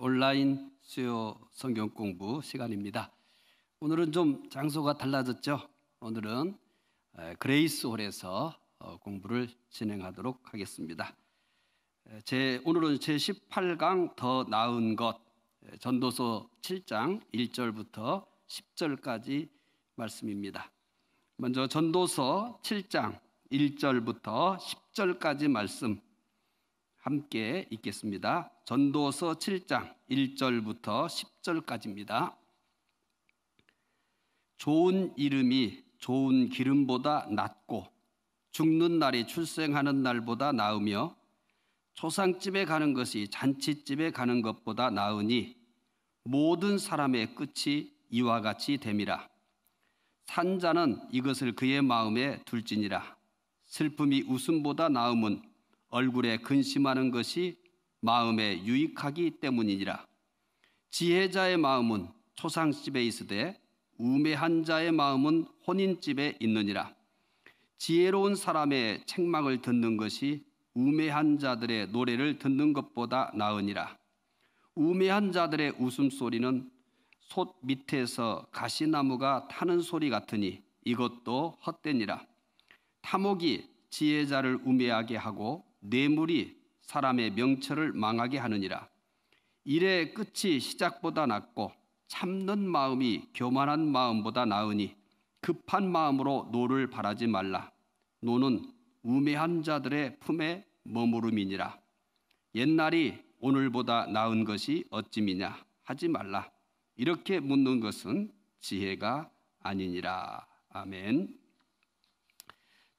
온라인 수요 성경 공부 시간입니다. 오늘은 좀 장소가 달라졌죠. 오늘은 그레이스 홀에서 공부를 진행하도록 하겠습니다. 오늘은 제18강 더 나은 것, 전도서 7장 1절부터 10절까지 말씀입니다. 먼저 전도서 7장 1절부터 10절까지 말씀 함께 읽겠습니다. 전도서 7장 1절부터 10절까지입니다. 좋은 이름이 좋은 기름보다 낫고 죽는 날이 출생하는 날보다 나으며 초상집에 가는 것이 잔치집에 가는 것보다 나으니 모든 사람의 끝이 이와 같이 됨이라. 산자는 이것을 그의 마음에 둘지니라. 슬픔이 웃음보다 나음은 얼굴에 근심하는 것이 마음에 유익하기 때문이니라. 지혜자의 마음은 초상집에 있으되 우매한 자의 마음은 혼인집에 있느니라. 지혜로운 사람의 책망을 듣는 것이 우매한 자들의 노래를 듣는 것보다 나으니라. 우매한 자들의 웃음소리는 솥 밑에서 가시나무가 타는 소리 같으니 이것도 헛되니라. 탐욕이 지혜자를 우매하게 하고 뇌물이 사람의 명철을 망하게 하느니라. 일의 끝이 시작보다 낫고 참는 마음이 교만한 마음보다 나으니 급한 마음으로 노를 바라지 말라. 노는 우매한 자들의 품에 머무름이니라. 옛날이 오늘보다 나은 것이 어찌미냐 하지 말라. 이렇게 묻는 것은 지혜가 아니니라. 아멘.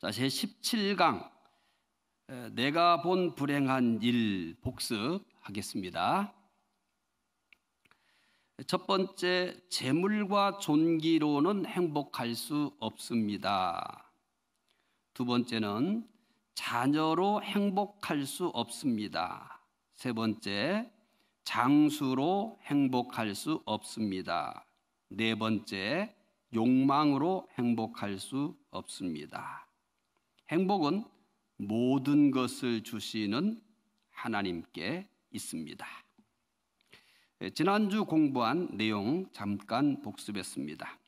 자, 제17강 내가 본 불행한 일 복습하겠습니다. 첫 번째, 재물과 존귀로는 행복할 수 없습니다. 두 번째는 자녀로 행복할 수 없습니다. 세 번째, 장수로 행복할 수 없습니다. 네 번째, 욕망으로 행복할 수 없습니다. 행복은 모든 것을 주시는 하나님께 있습니다. 지난주 공부한 내용 잠깐 복습했습니다.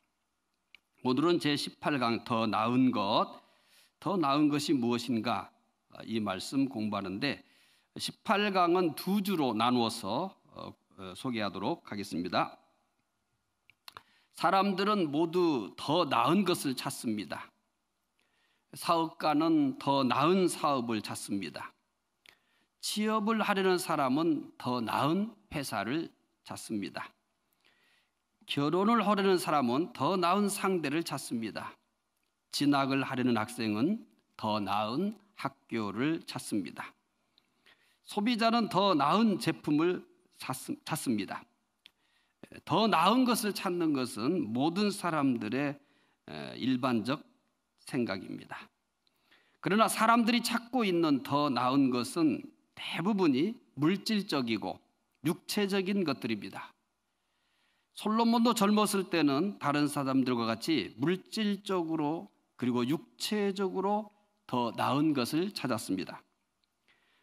오늘은 제18강 더 나은 것, 더 나은 것이 무엇인가 이 말씀 공부하는데 18강은 두 주로 나누어서 소개하도록 하겠습니다. 사람들은 모두 더 나은 것을 찾습니다. 사업가는 더 나은 사업을 찾습니다. 취업을 하려는 사람은 더 나은 회사를 찾습니다. 결혼을 하려는 사람은 더 나은 상대를 찾습니다. 진학을 하려는 학생은 더 나은 학교를 찾습니다. 소비자는 더 나은 제품을 찾습니다. 더 나은 것을 찾는 것은 모든 사람들의 일반적 생각입니다. 그러나 사람들이 찾고 있는 더 나은 것은 대부분이 물질적이고 육체적인 것들입니다. 솔로몬도 젊었을 때는 다른 사람들과 같이 물질적으로 그리고 육체적으로 더 나은 것을 찾았습니다.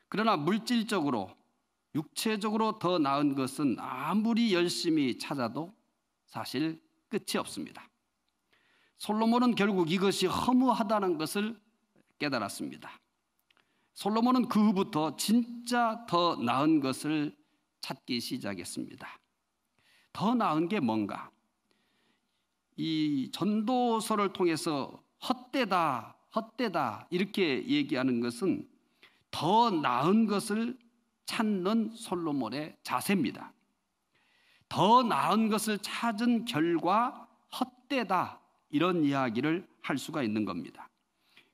그러나 물질적으로 육체적으로 더 나은 것은 아무리 열심히 찾아도 사실 끝이 없습니다. 솔로몬은 결국 이것이 허무하다는 것을 깨달았습니다. 솔로몬은 그 후부터 진짜 더 나은 것을 찾기 시작했습니다. 더 나은 게 뭔가? 이 전도서를 통해서 헛되다, 헛되다 이렇게 얘기하는 것은 더 나은 것을 찾는 솔로몬의 자세입니다. 더 나은 것을 찾은 결과 헛되다 이런 이야기를 할 수가 있는 겁니다.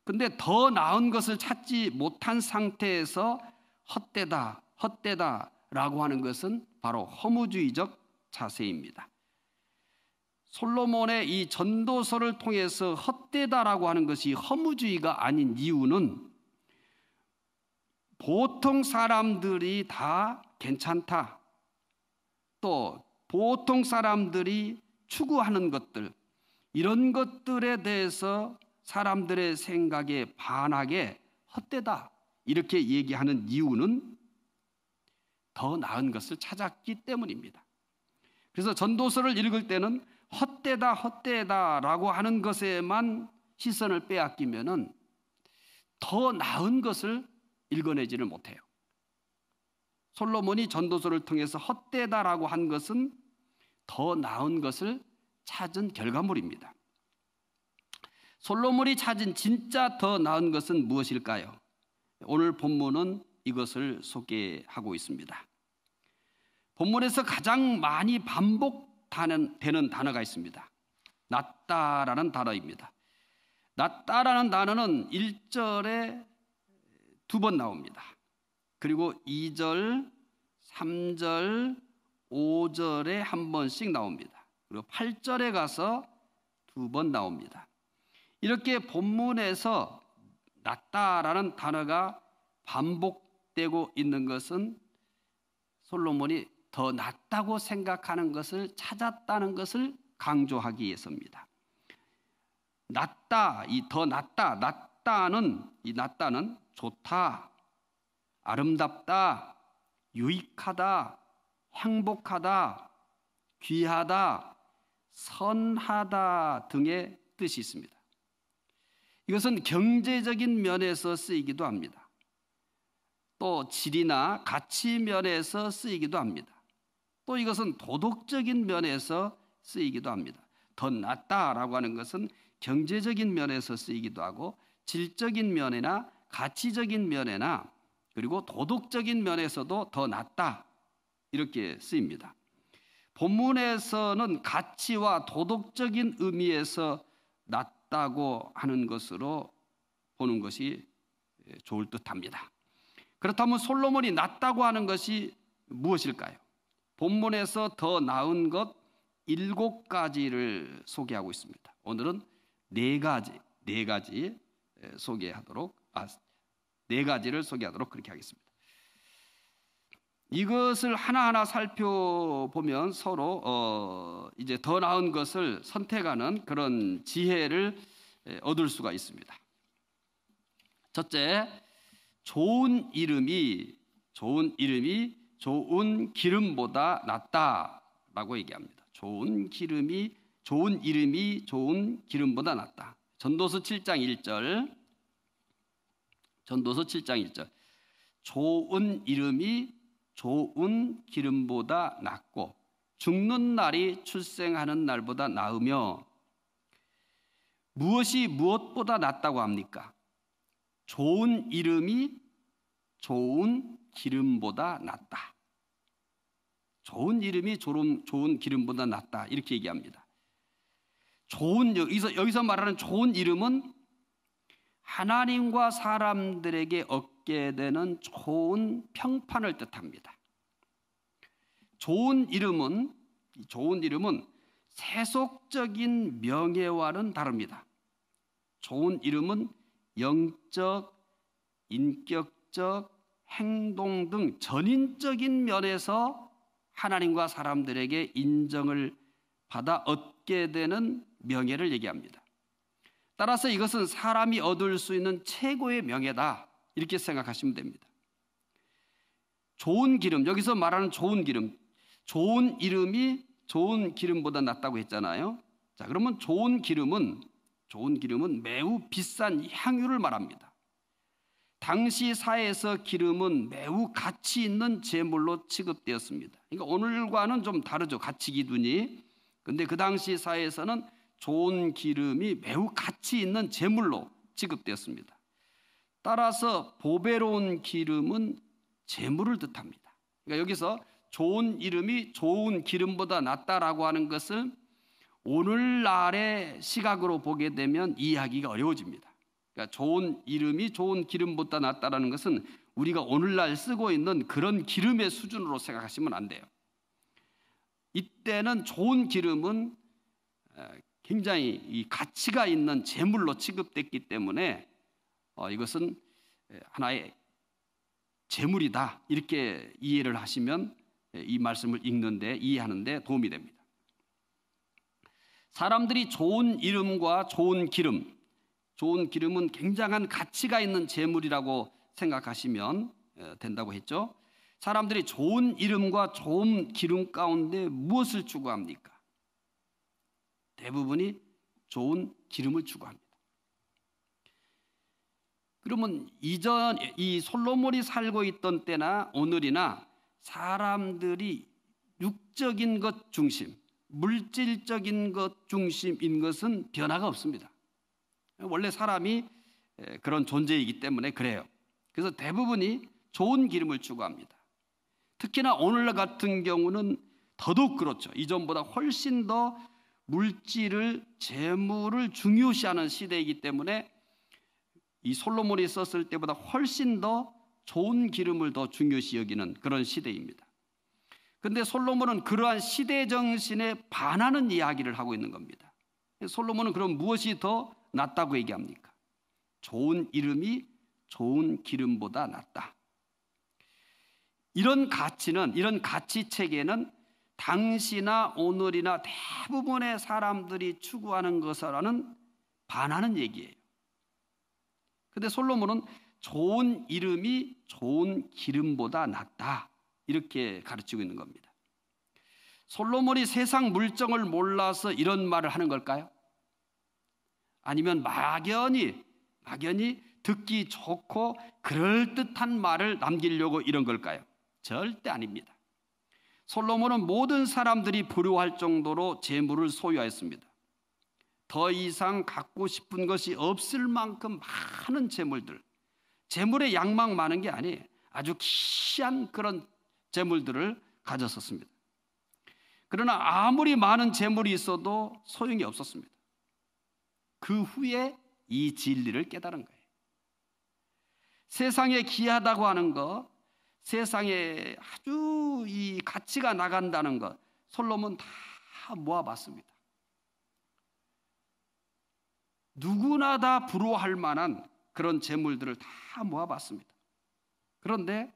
근데 더 나은 것을 찾지 못한 상태에서 헛되다, 헛되다라고 하는 것은 바로 허무주의적 자세입니다. 솔로몬의 이 전도서를 통해서 헛되다라고 하는 것이 허무주의가 아닌 이유는 보통 사람들이 다 괜찮다, 또 보통 사람들이 추구하는 것들, 이런 것들에 대해서 사람들의 생각에 반하게 헛되다 이렇게 얘기하는 이유는 더 나은 것을 찾았기 때문입니다. 그래서 전도서를 읽을 때는 헛되다 헛되다라고 하는 것에만 시선을 빼앗기면은 더 나은 것을 읽어내지를 못해요. 솔로몬이 전도서를 통해서 헛되다라고 한 것은 더 나은 것을 찾은 결과물입니다. 솔로몬이 찾은 진짜 더 나은 것은 무엇일까요? 오늘 본문은 이것을 소개하고 있습니다. 본문에서 가장 많이 반복되는 단어가 있습니다. 낫다라는 단어입니다. 낫다라는 단어는 1절에 2번 나옵니다. 그리고 2절, 3절, 5절에 한 번씩 나옵니다. 그리고 8절에 가서 2번 나옵니다. 이렇게 본문에서 낫다라는 단어가 반복되고 있는 것은 솔로몬이 더 낫다고 생각하는 것을 찾았다는 것을 강조하기 위해서입니다. 낫다, 이 더 낫다, 낫다는 좋다, 아름답다, 유익하다, 행복하다, 귀하다, 선하다 등의 뜻이 있습니다. 이것은 경제적인 면에서 쓰이기도 합니다. 또 질이나 가치 면에서 쓰이기도 합니다. 또 이것은 도덕적인 면에서 쓰이기도 합니다. 더 낫다라고 하는 것은 경제적인 면에서 쓰이기도 하고 질적인 면이나 가치적인 면이나 그리고 도덕적인 면에서도 더 낫다 이렇게 쓰입니다. 본문에서는 가치와 도덕적인 의미에서 낫다고 하는 것으로 보는 것이 좋을 듯합니다. 그렇다면 솔로몬이 낫다고 하는 것이 무엇일까요? 본문에서 더 나은 것 7가지를 소개하고 있습니다. 오늘은 4가지를 소개하도록 그렇게 하겠습니다. 이것을 하나하나 살펴보면 서로 이제 더 나은 것을 선택하는 그런 지혜를 얻을 수가 있습니다. 첫째, 좋은 이름이 좋은 기름보다 낫다라고 얘기합니다. 좋은 이름이 좋은 기름보다 낫다. 전도서 7장 1절. 좋은 이름이 좋은 기름보다 낫고 죽는 날이 출생하는 날보다 나으며 무엇이 무엇보다 낫다고 합니까? 좋은 이름이 좋은 기름보다 낫다. 좋은 이름이 좋은 기름보다 낫다 이렇게 얘기합니다. 여기서 말하는 좋은 이름은 하나님과 사람들에게 얻게 되는 좋은 평판을 뜻합니다. 좋은 이름은 세속적인 명예와는 다릅니다. 좋은 이름은 영적, 인격적, 행동 등 전인적인 면에서 하나님과 사람들에게 인정을 받아 얻게 되는 명예를 얘기합니다. 따라서 이것은 사람이 얻을 수 있는 최고의 명예다 이렇게 생각하시면 됩니다. 좋은 기름, 여기서 말하는 좋은 기름, 좋은 이름이 좋은 기름보다 낫다고 했잖아요. 자, 그러면 좋은 기름은 매우 비싼 향유를 말합니다. 당시 사회에서 기름은 매우 가치 있는 제물로 취급되었습니다. 그러니까 오늘과는 좀 다르죠, 가치 기준이. 근데 그 당시 사회에서는 좋은 기름이 매우 가치 있는 제물로 취급되었습니다. 따라서 보배로운 기름은 재물을 뜻합니다. 그러니까 여기서 좋은 이름이 좋은 기름보다 낫다라고 하는 것을 오늘날의 시각으로 보게 되면 이해하기가 어려워집니다. 그러니까 좋은 이름이 좋은 기름보다 낫다라는 것은 우리가 오늘날 쓰고 있는 그런 기름의 수준으로 생각하시면 안 돼요. 이때는 좋은 기름은 굉장히 이 가치가 있는 재물로 취급됐기 때문에 이것은 하나의 재물이다 이렇게 이해를 하시면 이 말씀을 읽는데 이해하는데 도움이 됩니다. 사람들이 좋은 이름과 좋은 기름은 굉장한 가치가 있는 재물이라고 생각하시면 된다고 했죠. 사람들이 좋은 이름과 좋은 기름 가운데 무엇을 추구합니까? 대부분이 좋은 기름을 추구합니다. 그러면 이전 이 솔로몬이 살고 있던 때나 오늘이나 사람들이 육적인 것 중심, 물질적인 것 중심인 것은 변화가 없습니다. 원래 사람이 그런 존재이기 때문에 그래요. 그래서 대부분이 좋은 기름을 추구합니다. 특히나 오늘 같은 경우는 더더욱 그렇죠. 이전보다 훨씬 더 물질을, 재물을 중요시하는 시대이기 때문에 이 솔로몬이 썼을 때보다 훨씬 더 좋은 기름을 더 중요시 여기는 그런 시대입니다. 그런데 솔로몬은 그러한 시대 정신에 반하는 이야기를 하고 있는 겁니다. 솔로몬은 그럼 무엇이 더 낫다고 얘기합니까? 좋은 이름이 좋은 기름보다 낫다. 이런 가치는, 이런 가치 체계는 당시나 오늘이나 대부분의 사람들이 추구하는 것과는 반하는 얘기예요. 그런데 솔로몬은 좋은 이름이 좋은 기름보다 낫다, 이렇게 가르치고 있는 겁니다. 솔로몬이 세상 물정을 몰라서 이런 말을 하는 걸까요? 아니면 막연히 듣기 좋고 그럴듯한 말을 남기려고 이런 걸까요? 절대 아닙니다. 솔로몬은 모든 사람들이 부러워할 정도로 재물을 소유하였습니다. 더 이상 갖고 싶은 것이 없을 만큼 많은 재물들, 재물의 양만 많은 게 아니에요. 아주 귀한 그런 재물들을 가졌었습니다. 그러나 아무리 많은 재물이 있어도 소용이 없었습니다. 그 후에 이 진리를 깨달은 거예요. 세상에 귀하다고 하는 것, 세상에 아주 이 가치가 나간다는 것, 솔로몬 다 모아봤습니다. 누구나 다 부러워할 만한 그런 재물들을 다 모아봤습니다. 그런데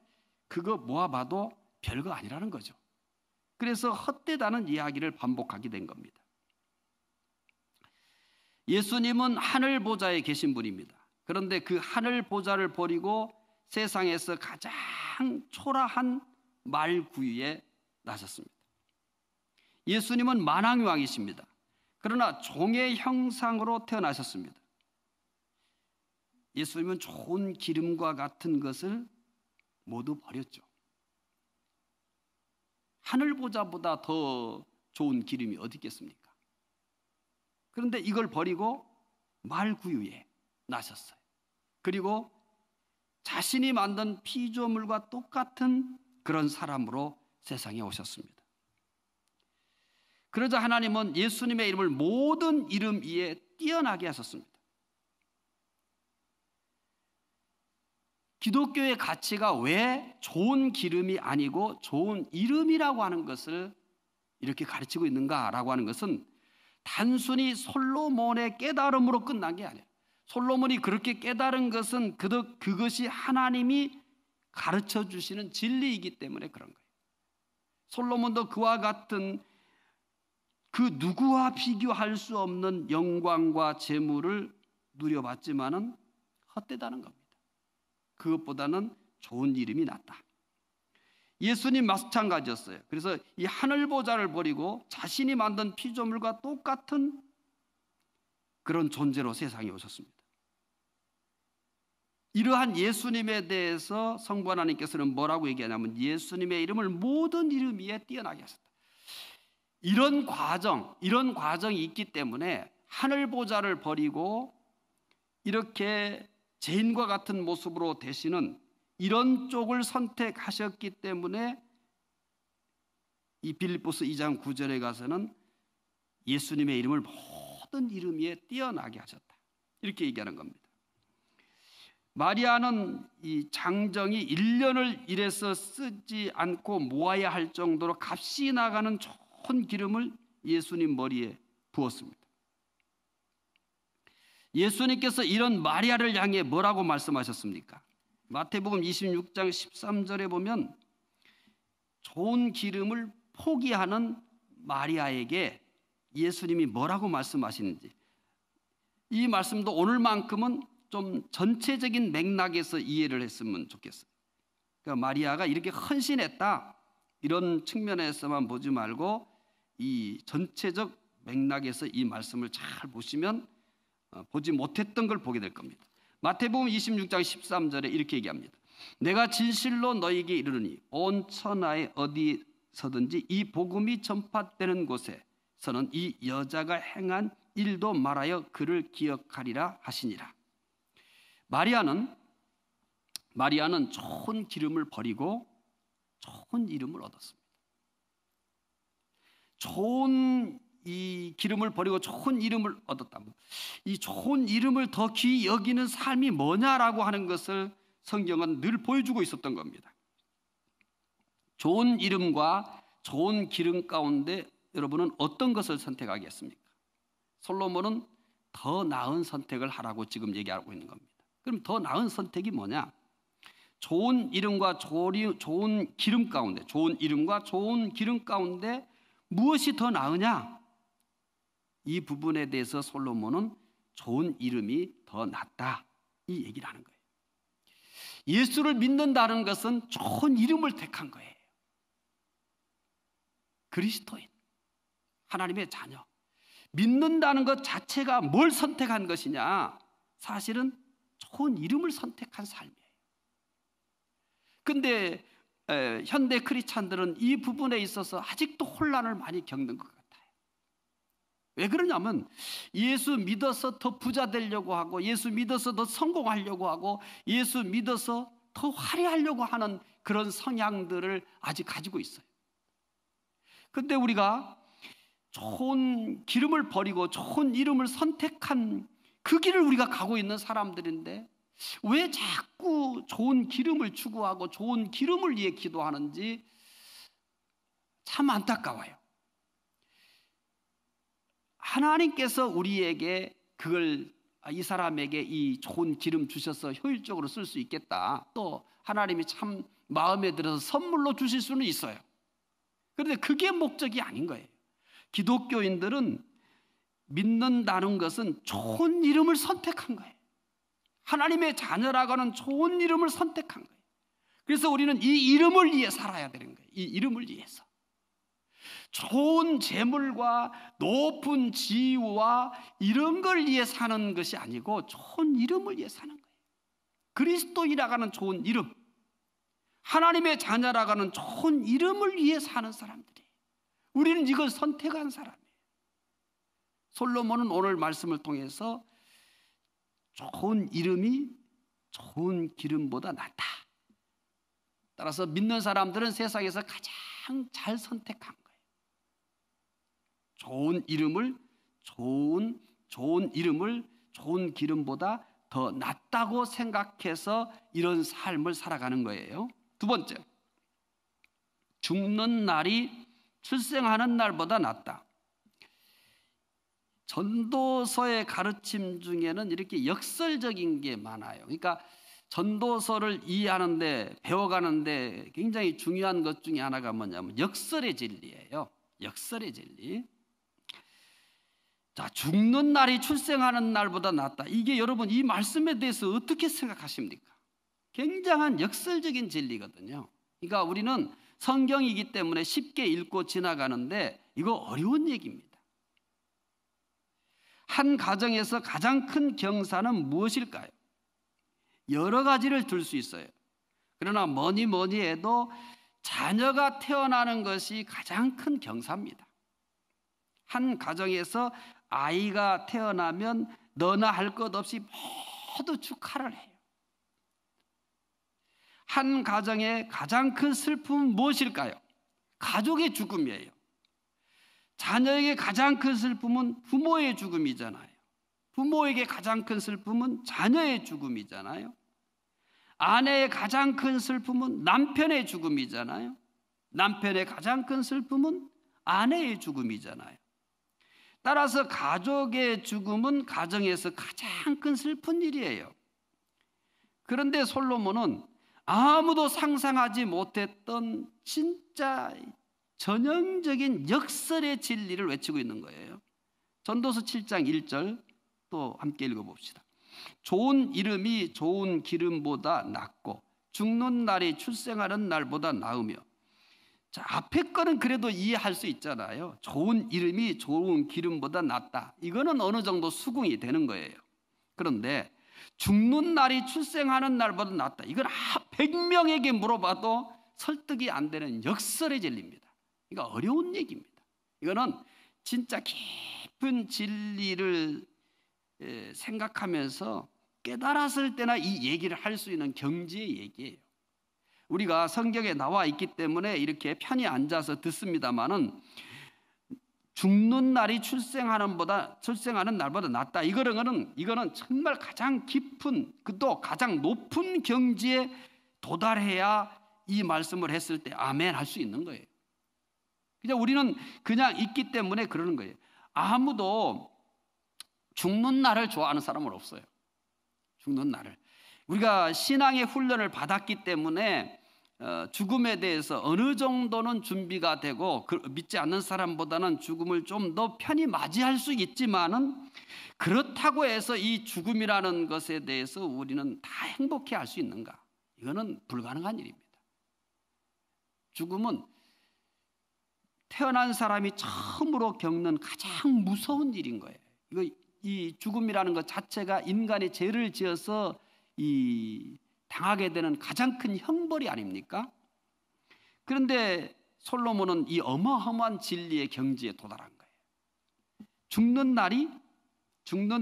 그거 모아봐도 별거 아니라는 거죠. 그래서 헛되다는 이야기를 반복하게 된 겁니다. 예수님은 하늘 보좌에 계신 분입니다. 그런데 그 하늘 보좌를 버리고 세상에서 가장 초라한 말구유에 나셨습니다. 예수님은 만왕의 왕이십니다. 그러나 종의 형상으로 태어나셨습니다. 예수님은 좋은 기름과 같은 것을 모두 버렸죠. 하늘 보좌보다 더 좋은 기름이 어디 있겠습니까? 그런데 이걸 버리고 말구유에 나셨어요. 그리고 자신이 만든 피조물과 똑같은 그런 사람으로 세상에 오셨습니다. 그러자 하나님은 예수님의 이름을 모든 이름 위에 뛰어나게 하셨습니다. 기독교의 가치가 왜 좋은 기름이 아니고 좋은 이름이라고 하는 것을 이렇게 가르치고 있는가라고 하는 것은 단순히 솔로몬의 깨달음으로 끝난 게 아니에요. 솔로몬이 그렇게 깨달은 것은 그것이 하나님이 가르쳐 주시는 진리이기 때문에 그런 거예요. 솔로몬도 그와 같은 그 누구와 비교할 수 없는 영광과 재물을 누려봤지만은 헛되다는 겁니다. 그것보다는 좋은 이름이 낫다. 예수님 마찬가지였어요. 그래서 이 하늘 보좌를 버리고 자신이 만든 피조물과 똑같은 그런 존재로 세상에 오셨습니다. 이러한 예수님에 대해서 성부 하나님께서는 뭐라고 얘기하냐면 예수님의 이름을 모든 이름 위에 뛰어나게 하셨다. 이런 과정이 있기 때문에 하늘 보좌를 버리고 이렇게 죄인과 같은 모습으로 되시는 이런 쪽을 선택하셨기 때문에 이 빌립보서 2장 9절에 가서는 예수님의 이름을 모든 이름 위에 뛰어나게 하셨다. 이렇게 얘기하는 겁니다. 마리아는 이 장정이 1년을 일해서 쓰지 않고 모아야 할 정도로 값이 나가는 좋은 기름을 예수님 머리에 부었습니다. 예수님께서 이런 마리아를 향해 뭐라고 말씀하셨습니까? 마태복음 26장 13절에 보면 좋은 기름을 포기하는 마리아에게 예수님이 뭐라고 말씀하시는지, 이 말씀도 오늘만큼은 좀 전체적인 맥락에서 이해를 했으면 좋겠어요. 그러니까 마리아가 이렇게 헌신했다, 이런 측면에서만 보지 말고 이 전체적 맥락에서 이 말씀을 잘 보시면 보지 못했던 걸 보게 될 겁니다. 마태복음 26장 13절에 이렇게 얘기합니다. 내가 진실로 너희에게 이르노니 온 천하에 어디서든지 이 복음이 전파되는 곳에서는 이 여자가 행한 일도 말하여 그를 기억하리라 하시니라. 마리아는 좋은 기름을 버리고 좋은 이름을 얻었습니다. 좋은 이 기름을 버리고 좋은 이름을 얻었다. 이 좋은 이름을 더 귀히 여기는 삶이 뭐냐라고 하는 것을 성경은 늘 보여주고 있었던 겁니다. 좋은 이름과 좋은 기름 가운데 여러분은 어떤 것을 선택하겠습니까? 솔로몬은 더 나은 선택을 하라고 지금 얘기하고 있는 겁니다. 그럼 더 나은 선택이 뭐냐? 좋은 이름과 좋은 기름 가운데, 좋은 이름과 좋은 기름 가운데 무엇이 더 나으냐? 이 부분에 대해서 솔로몬은 좋은 이름이 더 낫다, 이 얘기를 하는 거예요. 예수를 믿는다는 것은 좋은 이름을 택한 거예요. 그리스도인, 하나님의 자녀. 믿는다는 것 자체가 뭘 선택한 것이냐? 사실은 좋은 이름을 선택한 삶이에요. 근데 현대 크리스찬들은 이 부분에 있어서 아직도 혼란을 많이 겪는 것 같아요. 왜 그러냐면 예수 믿어서 더 부자 되려고 하고, 예수 믿어서 더 성공하려고 하고, 예수 믿어서 더 화려하려고 하는 그런 성향들을 아직 가지고 있어요. 근데 우리가 좋은 기름을 버리고 좋은 이름을 선택한 그 길을 우리가 가고 있는 사람들인데 왜 자꾸 좋은 기름을 추구하고 좋은 기름을 위해 기도하는지 참 안타까워요. 하나님께서 우리에게 그걸, 이 사람에게 이 좋은 기름 주셔서 효율적으로 쓸 수 있겠다, 또 하나님이 참 마음에 들어서 선물로 주실 수는 있어요. 그런데 그게 목적이 아닌 거예요. 기독교인들은 믿는다는 것은 좋은 이름을 선택한 거예요. 하나님의 자녀라고 하는 좋은 이름을 선택한 거예요. 그래서 우리는 이 이름을 위해 살아야 되는 거예요. 이 이름을 위해서. 좋은 재물과 높은 지위와 이런 걸 위해 사는 것이 아니고 좋은 이름을 위해 사는 거예요. 그리스도인이라고 하는 좋은 이름, 하나님의 자녀라고 하는 좋은 이름을 위해 사는 사람들이에요. 우리는 이걸 선택한 사람이에요. 솔로몬은 오늘 말씀을 통해서 좋은 이름이 좋은 기름보다 낫다. 따라서 믿는 사람들은 세상에서 가장 잘 선택한 거예요. 좋은 이름을 좋은 기름보다 더 낫다고 생각해서 이런 삶을 살아가는 거예요. 두 번째, 죽는 날이 출생하는 날보다 낫다. 전도서의 가르침 중에는 이렇게 역설적인 게 많아요. 그러니까 전도서를 이해하는데, 배워가는데 굉장히 중요한 것 중에 하나가 뭐냐면 역설의 진리예요. 역설의 진리. 자, 죽는 날이 출생하는 날보다 낫다. 이게 여러분 이 말씀에 대해서 어떻게 생각하십니까? 굉장한 역설적인 진리거든요. 그러니까 우리는 성경이기 때문에 쉽게 읽고 지나가는데 이거 어려운 얘기입니다. 한 가정에서 가장 큰 경사는 무엇일까요? 여러 가지를 들 수 있어요. 그러나 뭐니 해도 자녀가 태어나는 것이 가장 큰 경사입니다. 한 가정에서 아이가 태어나면 너나 할 것 없이 모두 축하를 해요. 한 가정의 가장 큰 슬픔은 무엇일까요? 가족의 죽음이에요. 자녀에게 가장 큰 슬픔은 부모의 죽음이잖아요. 부모에게 가장 큰 슬픔은 자녀의 죽음이잖아요. 아내의 가장 큰 슬픔은 남편의 죽음이잖아요. 남편의 가장 큰 슬픔은 아내의 죽음이잖아요. 따라서 가족의 죽음은 가정에서 가장 큰 슬픈 일이에요. 그런데 솔로몬은 아무도 상상하지 못했던 진짜 전형적인 역설의 진리를 외치고 있는 거예요. 전도서 7장 1절 또 함께 읽어봅시다. 좋은 이름이 좋은 기름보다 낫고 죽는 날이 출생하는 날보다 나으며. 자, 앞에 거는 그래도 이해할 수 있잖아요. 좋은 이름이 좋은 기름보다 낫다. 이거는 어느 정도 수긍이 되는 거예요. 그런데 죽는 날이 출생하는 날보다 낫다. 이건 100명에게 물어봐도 설득이 안 되는 역설의 진리입니다. 이거 어려운 얘기입니다. 이거는 진짜 깊은 진리를 생각하면서 깨달았을 때나 이 얘기를 할 수 있는 경지의 얘기예요. 우리가 성경에 나와 있기 때문에 이렇게 편히 앉아서 듣습니다마는 죽는 날이 출생하는 날보다 낫다. 이거는 정말 가장 깊은, 또 가장 높은 경지에 도달해야 이 말씀을 했을 때 아멘 할 수 있는 거예요. 그냥 우리는 그냥 있기 때문에 그러는 거예요. 아무도 죽는 날을 좋아하는 사람은 없어요. 죽는 날을. 우리가 신앙의 훈련을 받았기 때문에 죽음에 대해서 어느 정도는 준비가 되고, 믿지 않는 사람보다는 죽음을 좀 더 편히 맞이할 수 있지만은, 그렇다고 해서 이 죽음이라는 것에 대해서 우리는 다 행복해 할 수 있는가? 이거는 불가능한 일입니다. 죽음은 태어난 사람이 처음으로 겪는 가장 무서운 일인 거예요. 이 죽음이라는 것 자체가 인간이 죄를 지어서 당하게 되는 가장 큰 형벌이 아닙니까? 그런데 솔로몬은 이 어마어마한 진리의 경지에 도달한 거예요. 죽는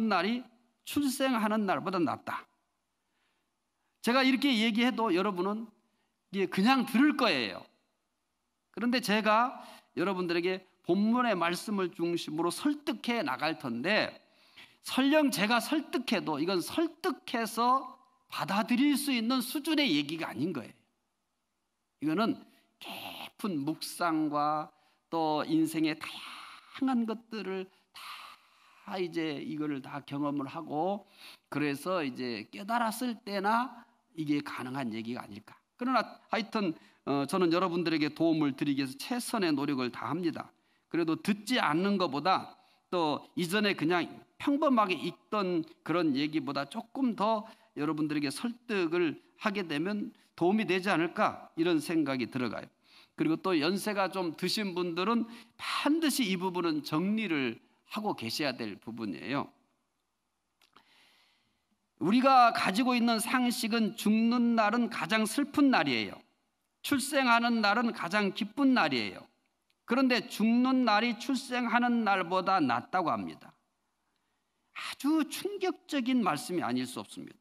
날이 출생하는 날보다 낫다. 제가 이렇게 얘기해도 여러분은 그냥 들을 거예요. 그런데 제가 여러분들에게 본문의 말씀을 중심으로 설득해 나갈 텐데, 설령 제가 설득해도 이건 설득해서 받아들일 수 있는 수준의 얘기가 아닌 거예요. 이거는 깊은 묵상과 또 인생의 다양한 것들을 다 이제 이거를 다 경험을 하고, 그래서 이제 깨달았을 때나 이게 가능한 얘기가 아닐까. 그러나 하여튼 저는 여러분들에게 도움을 드리기 위해서 최선의 노력을 다합니다. 그래도 듣지 않는 것보다, 또 이전에 그냥 평범하게 읽던 그런 얘기보다 조금 더 여러분들에게 설득을 하게 되면 도움이 되지 않을까, 이런 생각이 들어가요. 그리고 또 연세가 좀 드신 분들은 반드시 이 부분은 정리를 하고 계셔야 될 부분이에요. 우리가 가지고 있는 상식은 죽는 날은 가장 슬픈 날이에요. 출생하는 날은 가장 기쁜 날이에요. 그런데 죽는 날이 출생하는 날보다 낫다고 합니다. 아주 충격적인 말씀이 아닐 수 없습니다.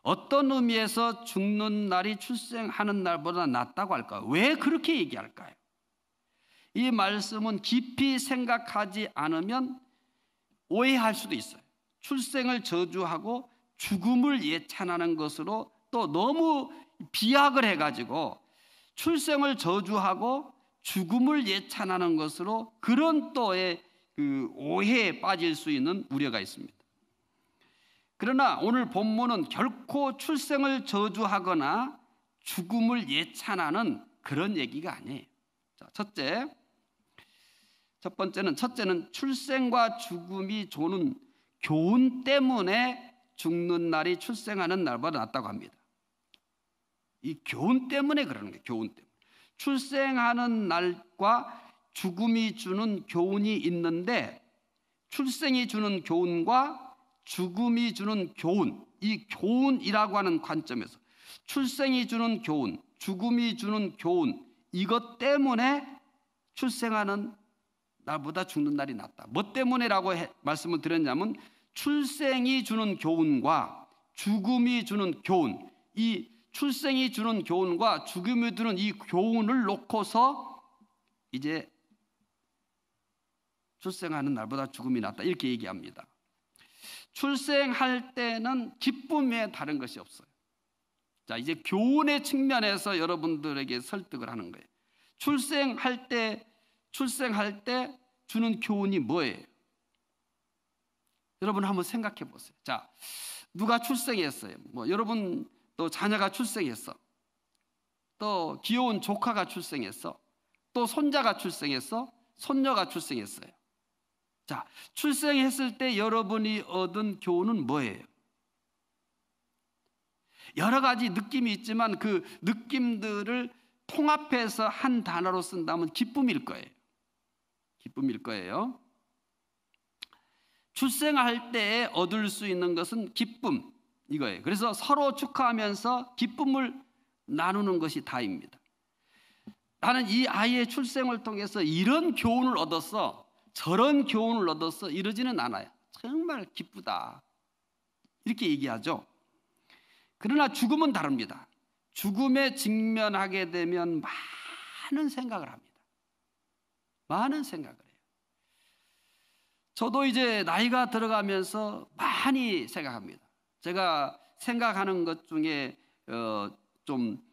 어떤 의미에서 죽는 날이 출생하는 날보다 낫다고 할까요? 왜 그렇게 얘기할까요? 이 말씀은 깊이 생각하지 않으면 오해할 수도 있어요. 출생을 저주하고 죽음을 예찬하는 것으로 또 너무 비약을 해가지고 출생을 저주하고 죽음을 예찬하는 것으로 그런 또의 그 오해에 빠질 수 있는 우려가 있습니다. 그러나 오늘 본문은 결코 출생을 저주하거나 죽음을 예찬하는 그런 얘기가 아니에요. 자, 첫째는 출생과 죽음이 주는 교훈 때문에 죽는 날이 출생하는 날보다 낫다고 합니다. 이 교훈 때문에 그러는 거예요. 교훈 때문에. 출생하는 날과 죽음이 주는 교훈이 있는데, 출생이 주는 교훈과 죽음이 주는 교훈, 이 교훈이라고 하는 관점에서 출생이 주는 교훈, 죽음이 주는 교훈, 이것 때문에 출생하는 날보다 죽는 날이 낫다. 뭐 때문에라고 말씀을 드렸냐면, 출생이 주는 교훈과 죽음이 주는 교훈, 이 출생이 주는 교훈과 죽음이 주는 이 교훈을 놓고서 이제 출생하는 날보다 죽음이 낫다, 이렇게 얘기합니다. 출생할 때는 기쁨 외에 다른 것이 없어요. 자, 이제 교훈의 측면에서 여러분들에게 설득을 하는 거예요. 출생할 때 주는 교훈이 뭐예요? 여러분 한번 생각해 보세요. 자, 누가 출생했어요? 여러분 또 자녀가 출생했어. 또 귀여운 조카가 출생했어. 또 손자가 출생했어. 손녀가 출생했어요. 자, 출생했을 때 여러분이 얻은 교훈은 뭐예요? 여러 가지 느낌이 있지만 그 느낌들을 통합해서 한 단어로 쓴다면 기쁨일 거예요. 기쁨일 거예요. 출생할 때 얻을 수 있는 것은 기쁨, 이거예요. 그래서 서로 축하하면서 기쁨을 나누는 것이 다입니다. 나는 이 아이의 출생을 통해서 이런 교훈을 얻었어, 저런 교훈을 얻었어, 이러지는 않아요. 정말 기쁘다, 이렇게 얘기하죠. 그러나 죽음은 다릅니다. 죽음에 직면하게 되면 많은 생각을 합니다. 많은 생각을 해요. 저도 이제 나이가 들어가면서 많이 생각합니다. 제가 생각하는 것 중에 좀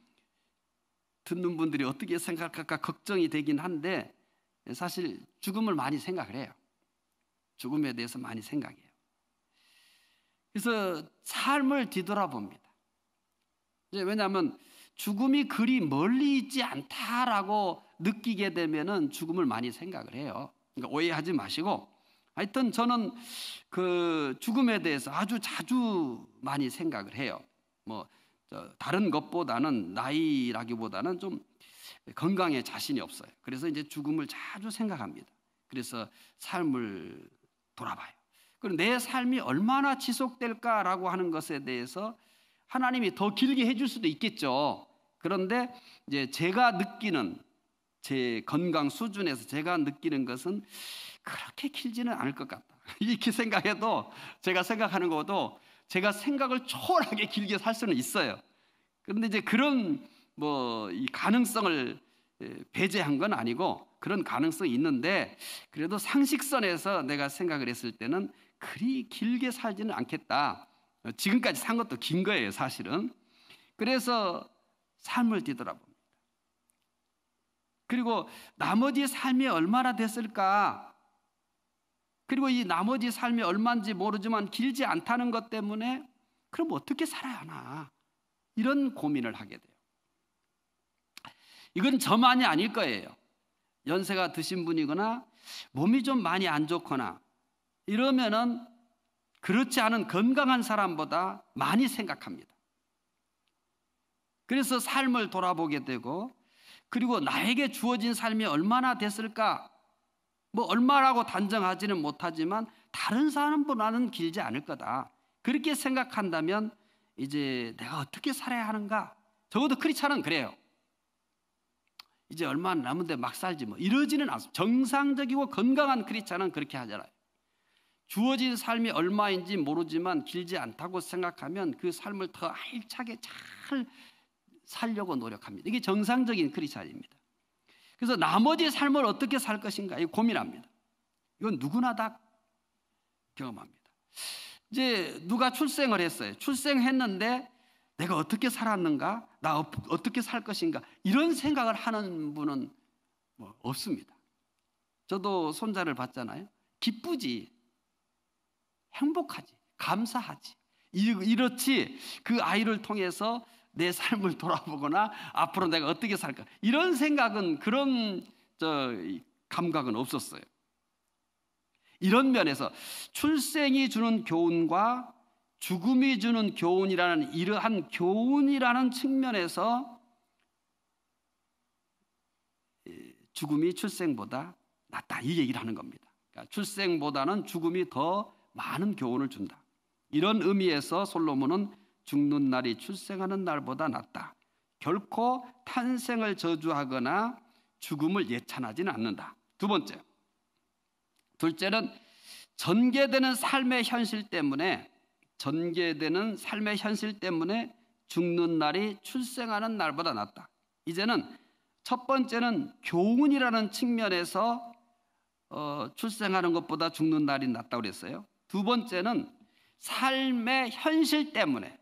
듣는 분들이 어떻게 생각할까 걱정이 되긴 한데, 사실 죽음을 많이 생각을 해요. 죽음에 대해서 많이 생각해요. 그래서 삶을 뒤돌아봅니다. 왜냐하면 죽음이 그리 멀리 있지 않다라고 느끼게 되면은 죽음을 많이 생각을 해요. 그러니까 오해하지 마시고, 하여튼 저는 그 죽음에 대해서 아주 자주 많이 생각을 해요. 다른 것보다는, 나이라기보다는 좀 건강에 자신이 없어요. 그래서 이제 죽음을 자주 생각합니다. 그래서 삶을 돌아봐요. 그리고 내 삶이 얼마나 지속될까라고 하는 것에 대해서 하나님이 더 길게 해줄 수도 있겠죠. 그런데 이제 제가 느끼는, 제 건강 수준에서 제가 느끼는 것은 그렇게 길지는 않을 것 같다, 이렇게 생각해도, 제가 생각하는 것도 제가 생각을 초월하게 길게 살 수는 있어요. 그런데 이제 그런 이 가능성을 배제한 건 아니고, 그런 가능성이 있는데, 그래도 상식선에서 내가 생각을 했을 때는 그리 길게 살지는 않겠다. 지금까지 산 것도 긴 거예요, 사실은. 그래서 삶을 뒤돌아봅니다. 그리고 나머지 삶이 얼마나 됐을까, 그리고 이 나머지 삶이 얼마인지 모르지만 길지 않다는 것 때문에 그럼 어떻게 살아야 하나, 이런 고민을 하게 돼요. 이건 저만이 아닐 거예요. 연세가 드신 분이거나 몸이 좀 많이 안 좋거나 이러면은 그렇지 않은 건강한 사람보다 많이 생각합니다. 그래서 삶을 돌아보게 되고, 그리고 나에게 주어진 삶이 얼마나 됐을까, 얼마라고 단정하지는 못하지만 다른 사람보다는 길지 않을 거다, 그렇게 생각한다면 이제 내가 어떻게 살아야 하는가, 적어도 크리스찬은 그래요. 이제 얼마 안 남은데 막 살지 이러지는 않습니다. 정상적이고 건강한 크리스찬은 그렇게 하잖아요. 주어진 삶이 얼마인지 모르지만 길지 않다고 생각하면 그 삶을 더 알차게 잘 살려고 노력합니다. 이게 정상적인 크리스찬입니다. 그래서 나머지 삶을 어떻게 살 것인가 고민합니다. 이건 누구나 다 경험합니다. 이제 누가 출생을 했어요. 출생했는데 내가 어떻게 살았는가, 나 어떻게 살 것인가, 이런 생각을 하는 분은 없습니다. 저도 손자를 봤잖아요. 기쁘지, 행복하지, 감사하지, 이렇지 그 아이를 통해서 내 삶을 돌아보거나 앞으로 내가 어떻게 살까, 이런 생각은, 그런 감각은 없었어요. 이런 면에서 출생이 주는 교훈과 죽음이 주는 교훈이라는, 이러한 교훈이라는 측면에서 죽음이 출생보다 낫다, 이 얘기를 하는 겁니다. 그러니까 출생보다는 죽음이 더 많은 교훈을 준다, 이런 의미에서 솔로몬은 죽는 날이 출생하는 날보다 낫다, 결코 탄생을 저주하거나 죽음을 예찬하지는 않는다. 둘째는 전개되는 삶의 현실 때문에 죽는 날이 출생하는 날보다 낫다. 이제는 첫 번째는 교훈이라는 측면에서 출생하는 것보다 죽는 날이 낫다고 그랬어요. 두 번째는 삶의 현실 때문에,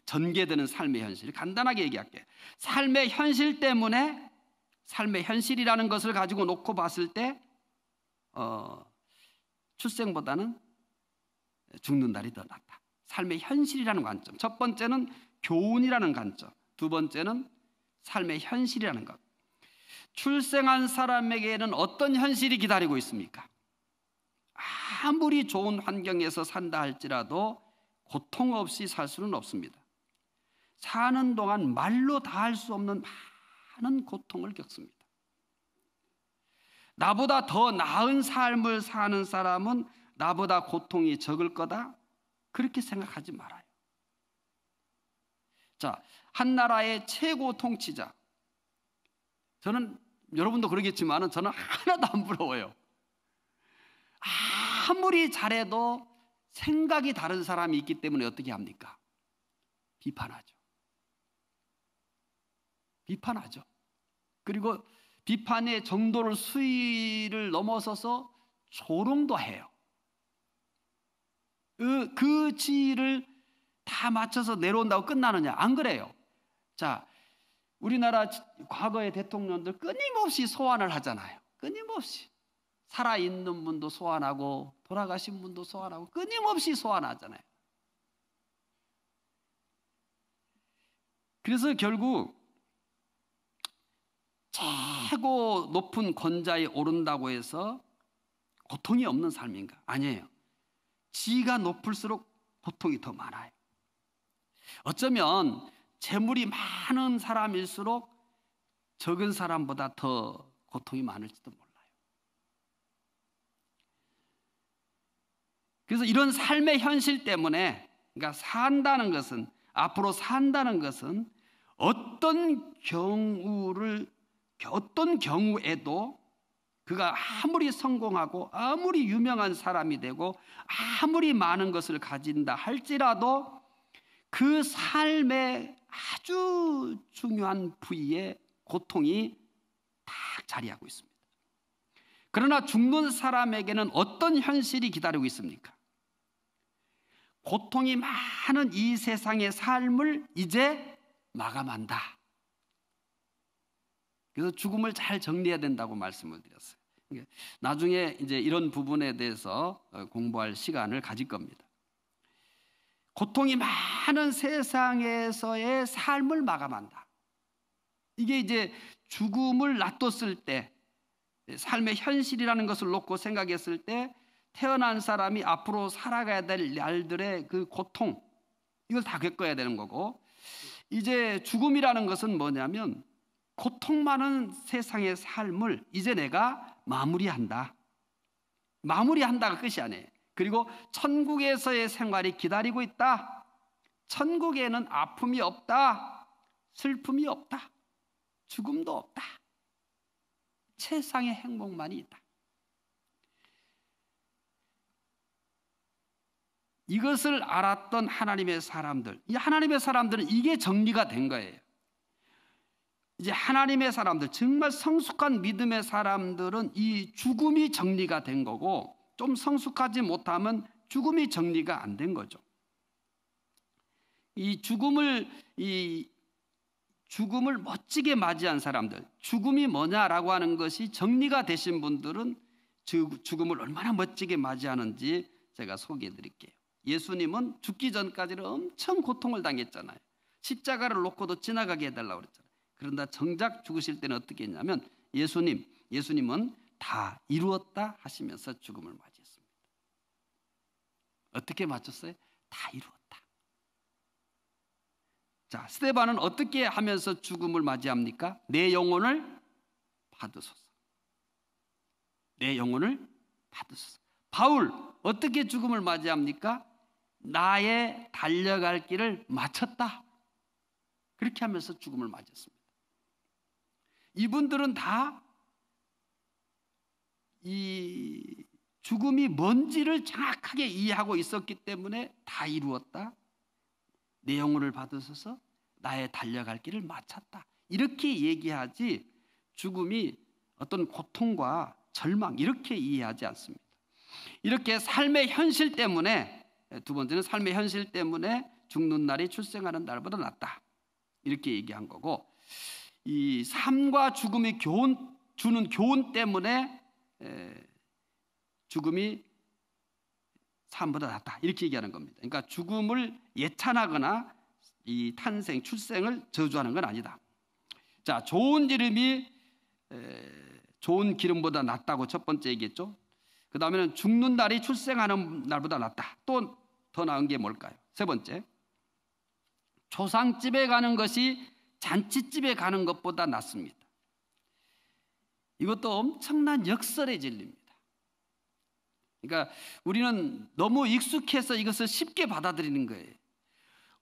전개되는 삶의 현실, 간단하게 얘기할게요. 삶의 현실 때문에, 삶의 현실이라는 것을 가지고 놓고 봤을 때 출생보다는 죽는 날이 더 낫다. 삶의 현실이라는 관점. 첫 번째는 교훈이라는 관점, 두 번째는 삶의 현실이라는 것. 출생한 사람에게는 어떤 현실이 기다리고 있습니까? 아무리 좋은 환경에서 산다 할지라도 고통 없이 살 수는 없습니다. 사는 동안 말로 다 할 수 없는 많은 고통을 겪습니다. 나보다 더 나은 삶을 사는 사람은 나보다 고통이 적을 거다, 그렇게 생각하지 말아요. 자, 한 나라의 최고 통치자, 저는 여러분도 그러겠지만 저는 하나도 안 부러워요. 아무리 잘해도 생각이 다른 사람이 있기 때문에 어떻게 합니까? 비판하죠. 비판하죠. 그리고 비판의 정도를 수위를 넘어서서 조롱도 해요. 그 지위를 다 맞춰서 내려온다고 끝나느냐? 안 그래요. 자, 우리나라 과거의 대통령들 끊임없이 소환을 하잖아요. 끊임없이. 살아있는 분도 소환하고 돌아가신 분도 소환하고 끊임없이 소환하잖아요. 그래서 결국 최고 높은 권자에 오른다고 해서 고통이 없는 삶인가? 아니에요. 지위가 높을수록 고통이 더 많아요. 어쩌면 재물이 많은 사람일수록 적은 사람보다 더 고통이 많을지도 몰라요. 그래서 이런 삶의 현실 때문에, 그러니까 산다는 것은, 앞으로 산다는 것은 어떤 경우에도 그가 아무리 성공하고 아무리 유명한 사람이 되고 아무리 많은 것을 가진다 할지라도 그 삶의 아주 중요한 부위에 고통이 딱 자리하고 있습니다. 그러나 죽는 사람에게는 어떤 현실이 기다리고 있습니까? 고통이 많은 이 세상의 삶을 이제 마감한다. 그래서 죽음을 잘 정리해야 된다고 말씀을 드렸어요. 나중에 이제 이런 부분에 대해서 공부할 시간을 가질 겁니다. 고통이 많은 세상에서의 삶을 마감한다. 이게 이제 죽음을 놔뒀을 때, 삶의 현실이라는 것을 놓고 생각했을 때 태어난 사람이 앞으로 살아가야 될 날들의 그 고통, 이걸 다 겪어야 되는 거고, 이제 죽음이라는 것은 뭐냐면 고통 많은 세상의 삶을 이제 내가 마무리한다. 마무리한다가 끝이 아니에요. 그리고 천국에서의 생활이 기다리고 있다. 천국에는 아픔이 없다. 슬픔이 없다. 죽음도 없다. 세상의 행복만이 있다. 이것을 알았던 하나님의 사람들, 이 하나님의 사람들은 이게 정리가 된 거예요. 이제 하나님의 사람들, 정말 성숙한 믿음의 사람들은 이 죽음이 정리가 된 거고, 좀 성숙하지 못하면 죽음이 정리가 안 된 거죠. 이 죽음을 멋지게 맞이한 사람들, 죽음이 뭐냐라고 하는 것이 정리가 되신 분들은 죽음을 얼마나 멋지게 맞이하는지 제가 소개해 드릴게요. 예수님은 죽기 전까지는 엄청 고통을 당했잖아요. 십자가를 놓고도 지나가게 해달라고 그랬잖아요. 그런데 정작 죽으실 때는 어떻게 했냐면 예수님은 다 이루었다 하시면서 죽음을 맞이했습니다. 어떻게 맞췄어요? 다 이루었다. 자, 스데반은 어떻게 하면서 죽음을 맞이합니까? 내 영혼을 받으소서. 내 영혼을 받으소서. 바울 어떻게 죽음을 맞이합니까? 나의 달려갈 길을 마쳤다. 그렇게 하면서 죽음을 맞이했습니다. 이분들은 다 이 죽음이 뭔지를 정확하게 이해하고 있었기 때문에 다 이루었다. 내 영혼을 받으소서. 나의 달려갈 길을 마쳤다. 이렇게 얘기하지 죽음이 어떤 고통과 절망 이렇게 이해하지 않습니다. 이렇게 삶의 현실 때문에, 두 번째는 삶의 현실 때문에 죽는 날이 출생하는 날보다 낫다. 이렇게 얘기한 거고, 이 삶과 죽음이 주는 교훈 때문에 죽음이 삶보다 낫다. 이렇게 얘기하는 겁니다. 그러니까 죽음을 예찬하거나 이 탄생, 출생을 저주하는 건 아니다. 자, 좋은 이름이 좋은 기름보다 낫다고 첫 번째 얘기했죠. 그 다음에는 죽는 날이 출생하는 날보다 낫다. 또 더 나은 게 뭘까요? 세 번째, 초상집에 가는 것이 잔치집에 가는 것보다 낫습니다. 이것도 엄청난 역설의 진리입니다. 그러니까 우리는 너무 익숙해서 이것을 쉽게 받아들이는 거예요.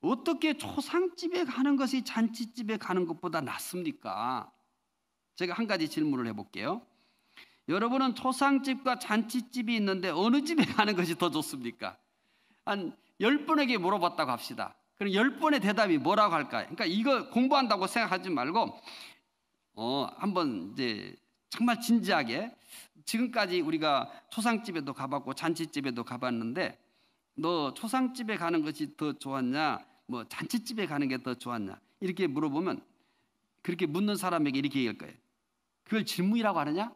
어떻게 초상집에 가는 것이 잔치집에 가는 것보다 낫습니까? 제가 한 가지 질문을 해볼게요. 여러분은 초상집과 잔치집이 있는데 어느 집에 가는 것이 더 좋습니까? 한 10분에게 물어봤다고 합시다. 그럼 10분의 대답이 뭐라고 할까요? 그러니까 이거 공부한다고 생각하지 말고 한번 이제 정말 진지하게, 지금까지 우리가 초상집에도 가봤고 잔치집에도 가봤는데 너 초상집에 가는 것이 더 좋았냐, 뭐 잔치집에 가는 게 더 좋았냐, 이렇게 물어보면 그렇게 묻는 사람에게 이렇게 얘기할 거예요. 그걸 질문이라고 하느냐?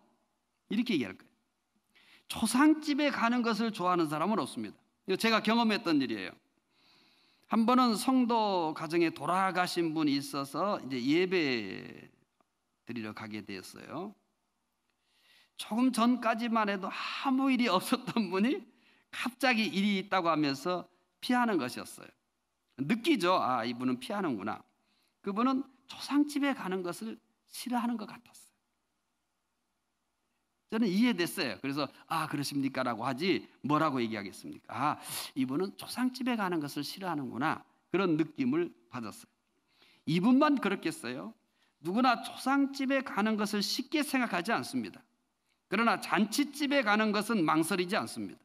이렇게 얘기할 거예요. 초상집에 가는 것을 좋아하는 사람은 없습니다. 이거 제가 경험했던 일이에요. 한 번은 성도 가정에 돌아가신 분이 있어서 이제 예배 드리러 가게 되었어요. 조금 전까지만 해도 아무 일이 없었던 분이 갑자기 일이 있다고 하면서 피하는 것이었어요. 느끼죠. 아, 이분은 피하는구나. 그분은 초상집에 가는 것을 싫어하는 것 같았어요. 저는 이해됐어요. 그래서 아, 그러십니까? 라고 하지 뭐라고 얘기하겠습니까? 아, 이분은 초상집에 가는 것을 싫어하는구나, 그런 느낌을 받았어요. 이분만 그렇겠어요? 누구나 초상집에 가는 것을 쉽게 생각하지 않습니다. 그러나 잔치집에 가는 것은 망설이지 않습니다.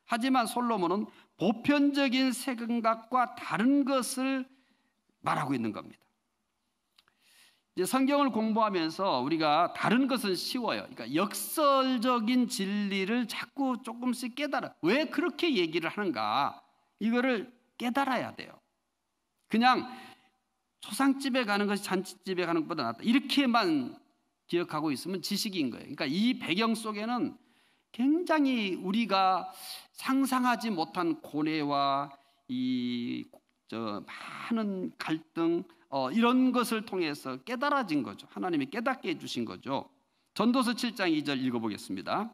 하지만 솔로몬은 보편적인 생각과 다른 것을 말하고 있는 겁니다. 이제 성경을 공부하면서 우리가 다른 것은 쉬워요. 그러니까 역설적인 진리를 자꾸 조금씩 깨달아. 왜 그렇게 얘기를 하는가? 이거를 깨달아야 돼요. 그냥 초상집에 가는 것이 잔치집에 가는 것보다 낫다, 이렇게만 기억하고 있으면 지식인 거예요. 그러니까 이 배경 속에는 굉장히 우리가 상상하지 못한 고뇌와 많은 갈등, 이런 것을 통해서 깨달아진 거죠. 하나님이 깨닫게 해주신 거죠. 전도서 7장 2절 읽어보겠습니다.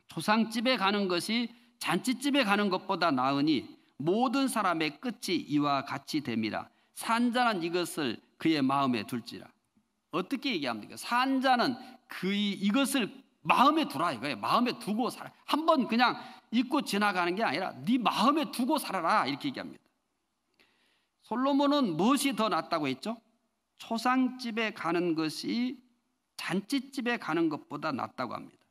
초상집에 가는 것이 잔치집에 가는 것보다 나으니 모든 사람의 끝이 이와 같이 됨이라. 산자는 이것을 그의 마음에 둘지라. 어떻게 얘기합니까? 산자는 이것을 마음에 두라 이거예요. 마음에 두고 살아. 한번 그냥 잊고 지나가는 게 아니라 네 마음에 두고 살아라, 이렇게 얘기합니다. 솔로몬은 무엇이 더 낫다고 했죠? 초상집에 가는 것이 잔치집에 가는 것보다 낫다고 합니다.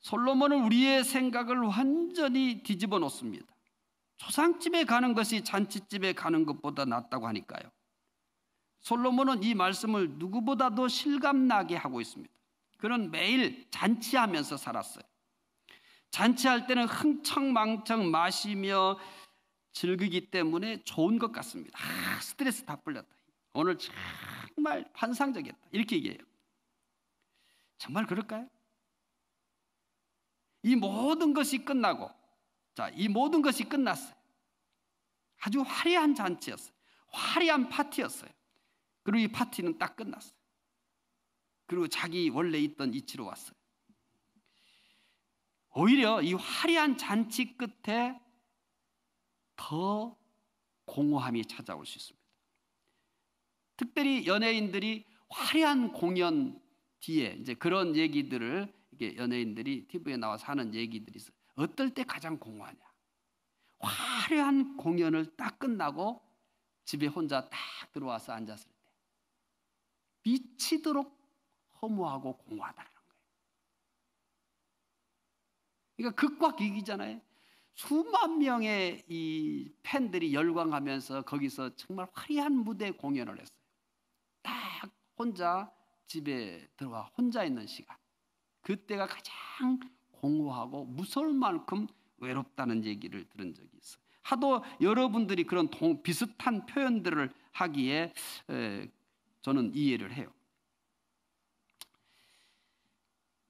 솔로몬은 우리의 생각을 완전히 뒤집어 놓습니다. 초상집에 가는 것이 잔치집에 가는 것보다 낫다고 하니까요. 솔로몬은 이 말씀을 누구보다도 실감나게 하고 있습니다. 그는 매일 잔치하면서 살았어요. 잔치할 때는 흥청망청 마시며 즐기기 때문에 좋은 것 같습니다. 스트레스 다 풀렸다. 오늘 정말 환상적이었다, 이렇게 얘기해요. 정말 그럴까요? 이 모든 것이 끝나고, 이 모든 것이 끝났어요. 아주 화려한 잔치였어요. 화려한 파티였어요. 그리고 이 파티는 딱 끝났어요. 그리고 자기 원래 있던 이치로 왔어요. 오히려 이 화려한 잔치 끝에 더 공허함이 찾아올 수 있습니다. 특별히 연예인들이 화려한 공연 뒤에 이제 그런 얘기들을, 이게 연예인들이 TV에 나와서 하는 얘기들이 있어요. 어떨 때 가장 공허하냐? 화려한 공연을 딱 끝나고 집에 혼자 딱 들어와서 앉았을 때 미치도록 허무하고 공허하다는 거예요. 그러니까 극과 극이잖아요. 수만 명의 이 팬들이 열광하면서 거기서 정말 화려한 무대 공연을 했어요. 딱 혼자 집에 들어와 혼자 있는 시간, 그때가 가장 공허하고 무서울 만큼 외롭다는 얘기를 들은 적이 있어요. 하도 여러분들이 그런 비슷한 표현들을 하기에 저는 이해를 해요.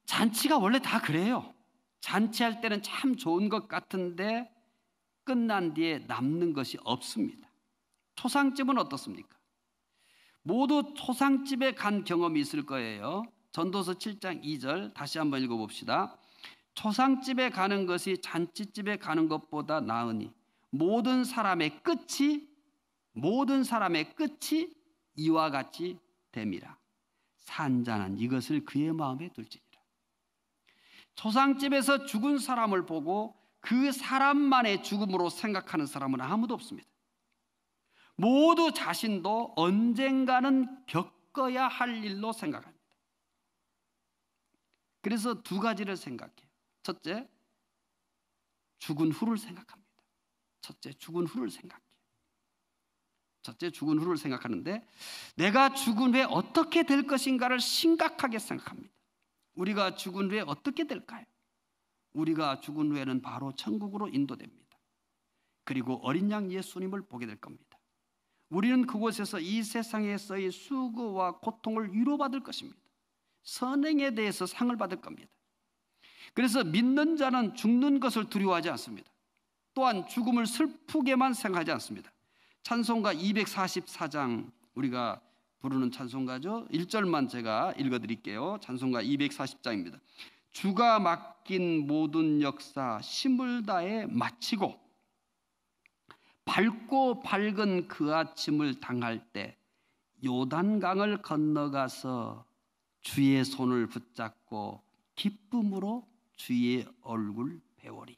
잔치가 원래 다 그래요. 잔치할 때는 참 좋은 것 같은데 끝난 뒤에 남는 것이 없습니다. 초상집은 어떻습니까? 모두 초상집에 간 경험이 있을 거예요. 전도서 7장 2절 다시 한번 읽어봅시다. 초상집에 가는 것이 잔치집에 가는 것보다 나으니 모든 사람의 끝이 모든 사람의 끝이 이와 같이 됨이라. 산 자는 이것을 그의 마음에 둘지니라. 초상집에서 죽은 사람을 보고 그 사람만의 죽음으로 생각하는 사람은 아무도 없습니다. 모두 자신도 언젠가는 겪어야 할 일로 생각합니다. 그래서 두 가지를 생각해요. 첫째, 죽은 후를 생각합니다. 첫째, 죽은 후를 생각해요. 첫째, 죽은 후를 생각하는데 내가 죽은 후에 어떻게 될 것인가를 심각하게 생각합니다. 우리가 죽은 후에 어떻게 될까요? 우리가 죽은 후에는 바로 천국으로 인도됩니다. 그리고 어린 양 예수님을 보게 될 겁니다. 우리는 그곳에서 이 세상에서의 수고와 고통을 위로받을 것입니다. 선행에 대해서 상을 받을 겁니다. 그래서 믿는 자는 죽는 것을 두려워하지 않습니다. 또한 죽음을 슬프게만 생각하지 않습니다. 찬송가 244장, 우리가 부르는 찬송가죠. 1절만 제가 읽어드릴게요. 찬송가 240장입니다. 주가 맡긴 모든 역사 힘을 다해 마치고 밝고 밝은 그 아침을 당할 때 요단강을 건너가서 주의 손을 붙잡고 기쁨으로 주의 얼굴 배우리.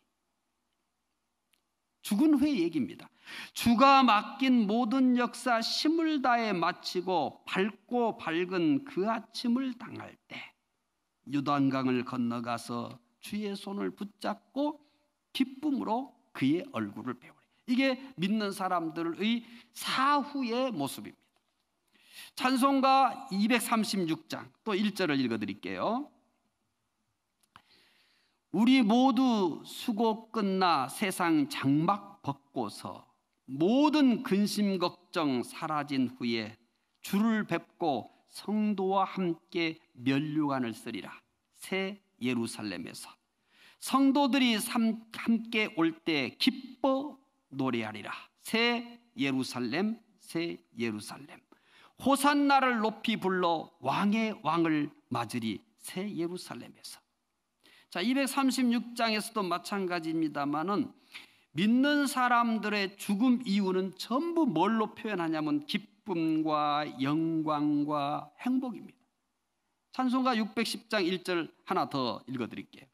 죽은 후의 얘기입니다. 주가 맡긴 모든 역사 힘을 다해 마치고 밝고 밝은 그 아침을 당할 때 요단강을 건너가서 주의 손을 붙잡고 기쁨으로 그의 얼굴을 배우리. 이게 믿는 사람들의 사후의 모습입니다. 찬송가 236장 또 1절을 읽어드릴게요. 우리 모두 수고 끝나 세상 장막 벗고서 모든 근심 걱정 사라진 후에 주를 뵙고 성도와 함께 면류관을 쓰리라. 새 예루살렘에서 성도들이 함께 올 때 기뻐 노래하리라. 새 예루살렘, 새 예루살렘. 호산나를 높이 불러 왕의 왕을 맞으리. 새 예루살렘에서. 자, 236장에서도 마찬가지입니다만은 믿는 사람들의 죽음 이유는 전부 뭘로 표현하냐면 기쁨과 영광과 행복입니다. 찬송가 610장 1절 하나 더 읽어드릴게요.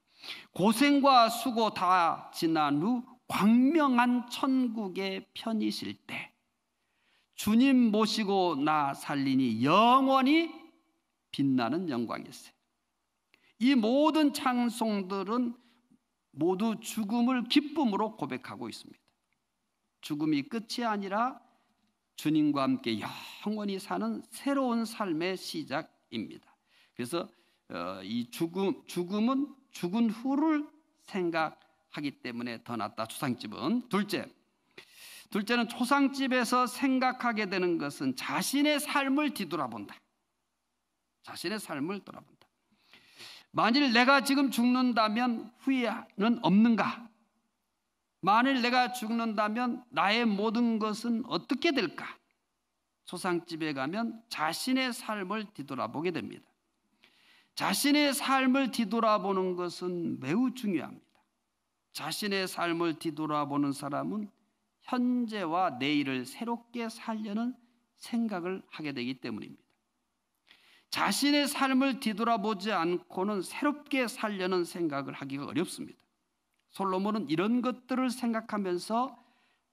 고생과 수고 다 지난 후 광명한 천국에 편이실 때 주님 모시고 나 살리니 영원히 빛나는 영광일세. 이 모든 찬송들은 모두 죽음을 기쁨으로 고백하고 있습니다. 죽음이 끝이 아니라 주님과 함께 영원히 사는 새로운 삶의 시작입니다. 그래서 이 죽음은 죽은 후를 생각하기 때문에 더 낫다. 초상집은. 둘째는 초상집에서 생각하게 되는 것은 자신의 삶을 뒤돌아본다. 자신의 삶을 돌아본다. 만일 내가 지금 죽는다면 후회는 없는가? 만일 내가 죽는다면 나의 모든 것은 어떻게 될까? 초상집에 가면 자신의 삶을 뒤돌아보게 됩니다. 자신의 삶을 뒤돌아보는 것은 매우 중요합니다. 자신의 삶을 뒤돌아보는 사람은 현재와 내일을 새롭게 살려는 생각을 하게 되기 때문입니다. 자신의 삶을 뒤돌아보지 않고는 새롭게 살려는 생각을 하기가 어렵습니다. 솔로몬은 이런 것들을 생각하면서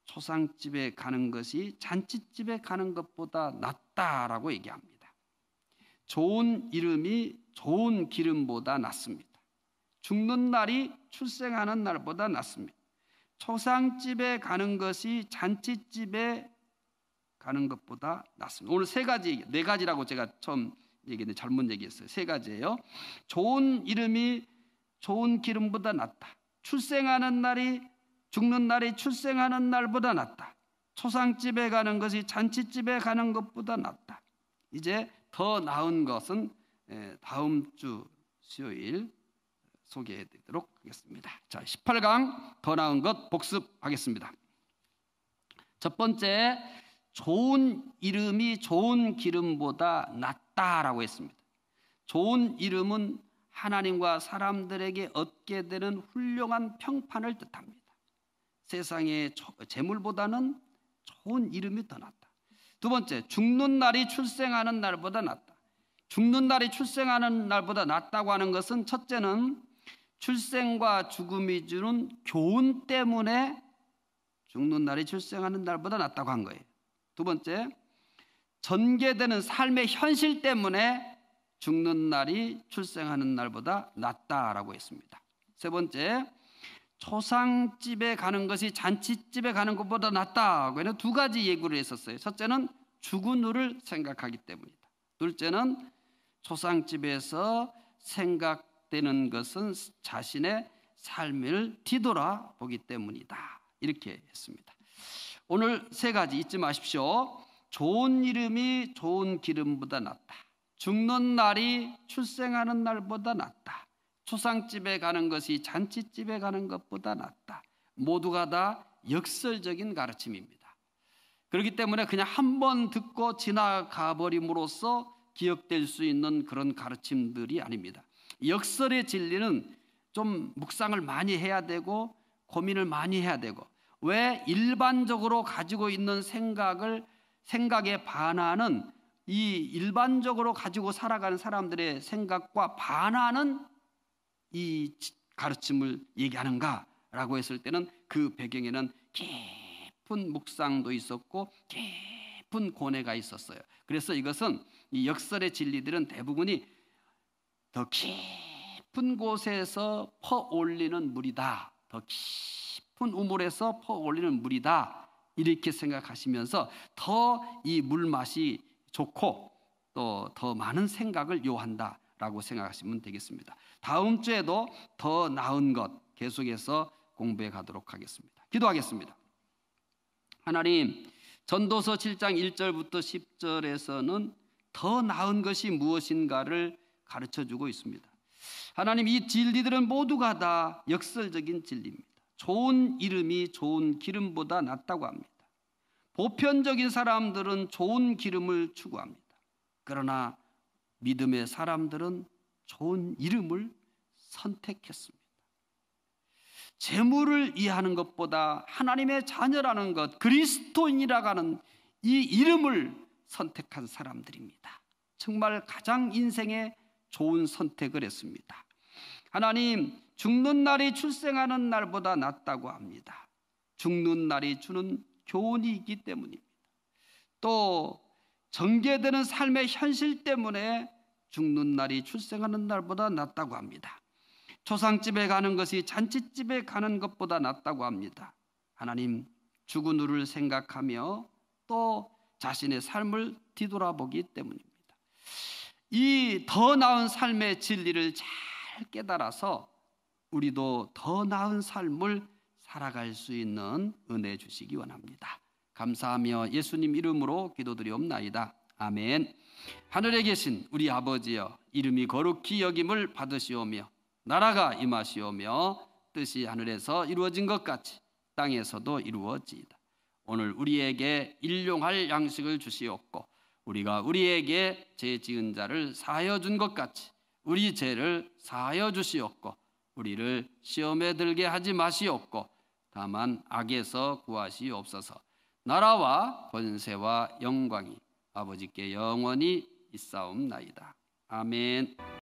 초상집에 가는 것이 잔치집에 가는 것보다 낫다라고 얘기합니다. 좋은 이름이 좋은 기름보다 낫습니다. 죽는 날이 출생하는 날보다 낫습니다. 초상집에 가는 것이 잔치집에 가는 것보다 낫습니다. 오늘 네 가지라고 제가 처음 얘기했는데 잘못 얘기했어요. 세 가지예요. 좋은 이름이 좋은 기름보다 낫다. 출생하는 날이 죽는 날이 출생하는 날보다 낫다. 초상집에 가는 것이 잔치집에 가는 것보다 낫다. 이제 더 나은 것은 다음 주 수요일 소개해 드리도록 하겠습니다. 자, 18강 더 나은 것 복습하겠습니다. 첫 번째, 좋은 이름이 좋은 기름보다 낫다라고 했습니다. 좋은 이름은 하나님과 사람들에게 얻게 되는 훌륭한 평판을 뜻합니다. 세상의 재물보다는 좋은 이름이 더 낫다. 두 번째, 죽는 날이 출생하는 날보다 낫다. 죽는 날이 출생하는 날보다 낫다고 하는 것은, 첫째는 출생과 죽음이 주는 교훈 때문에 죽는 날이 출생하는 날보다 낫다고 한 거예요. 두 번째, 전개되는 삶의 현실 때문에 죽는 날이 출생하는 날보다 낫다라고 했습니다. 세 번째, 초상집에 가는 것이 잔치집에 가는 것보다 낫다고 하는 두 가지 예고를 했었어요. 첫째는 죽은 후를 생각하기 때문이다. 둘째는 초상집에서 생각되는 것은 자신의 삶을 뒤돌아보기 때문이다. 이렇게 했습니다. 오늘 세 가지 잊지 마십시오. 좋은 이름이 좋은 기름보다 낫다. 죽는 날이 출생하는 날보다 낫다. 초상집에 가는 것이 잔치집에 가는 것보다 낫다. 모두가 다 역설적인 가르침입니다. 그렇기 때문에 그냥 한 번 듣고 지나가 버림으로써 기억될 수 있는 그런 가르침들이 아닙니다. 역설의 진리는 좀 묵상을 많이 해야 되고 고민을 많이 해야 되고, 왜 일반적으로 가지고 있는 생각에 반하는, 이 일반적으로 가지고 살아가는 사람들의 생각과 반하는 이 가르침을 얘기하는가라고 했을 때는 그 배경에는 깊은 묵상도 있었고 깊은 고뇌가 있었어요. 그래서 이것은, 이 역설의 진리들은 대부분이 더 깊은 곳에서 퍼올리는 물이다, 더 깊은 우물에서 퍼올리는 물이다, 이렇게 생각하시면서 더 이 물맛이 좋고 또 더 많은 생각을 요한다라고 생각하시면 되겠습니다. 다음 주에도 더 나은 것 계속해서 공부해 가도록 하겠습니다. 기도하겠습니다. 하나님, 전도서 7장 1절부터 10절에서는 더 나은 것이 무엇인가를 가르쳐주고 있습니다. 하나님, 이 진리들은 모두가 다 역설적인 진리입니다. 좋은 이름이 좋은 기름보다 낫다고 합니다. 보편적인 사람들은 좋은 기름을 추구합니다. 그러나 믿음의 사람들은 좋은 이름을 선택했습니다. 재물을 이해하는 것보다 하나님의 자녀라는 것, 그리스도인이라고 하는 이 이름을 선택한 사람들입니다. 정말 가장 인생에 좋은 선택을 했습니다. 하나님, 죽는 날이 출생하는 날보다 낫다고 합니다. 죽는 날이 주는 교훈이 있기 때문입니다. 또 전개되는 삶의 현실 때문에 죽는 날이 출생하는 날보다 낫다고 합니다. 초상집에 가는 것이 잔치집에 가는 것보다 낫다고 합니다. 하나님, 죽은 후를 생각하며 또 자신의 삶을 뒤돌아보기 때문입니다. 이 더 나은 삶의 진리를 잘 깨달아서 우리도 더 나은 삶을 살아갈 수 있는 은혜 주시기 원합니다. 감사하며 예수님 이름으로 기도드리옵나이다. 아멘. 하늘에 계신 우리 아버지여, 이름이 거룩히 여김을 받으시오며 나라가 임하시오며 뜻이 하늘에서 이루어진 것 같이 땅에서도 이루어지이다. 오늘 우리에게 일용할 양식을 주시옵고 우리가 우리에게 죄 지은 자를 사하여 준 것 같이 우리 죄를 사하여 주시옵고 우리를 시험에 들게 하지 마시옵고 다만 악에서 구하시옵소서. 나라와 권세와 영광이 아버지께 영원히 있사옵나이다. 아멘.